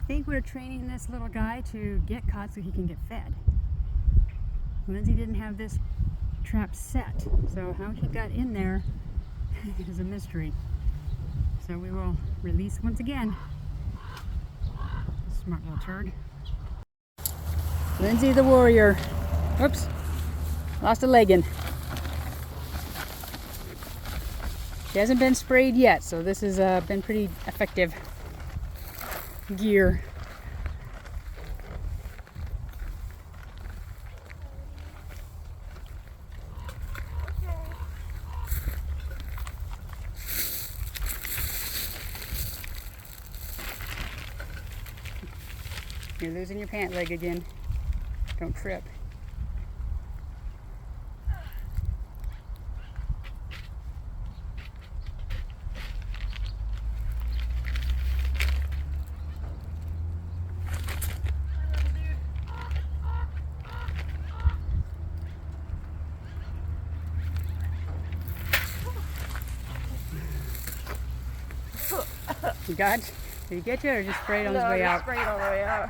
think we're training this little guy to get caught so he can get fed. Lindsay didn't have this trap set, so how he got in there is a mystery. So we will release once again. Smart little turd. Lindsay the warrior. Whoops, lost a leggin. She hasn't been sprayed yet, so this has been pretty effective gear. You're losing your pant leg again. Don't trip. You got? Did he get you or just sprayed on his way out? Sprayed on the way out.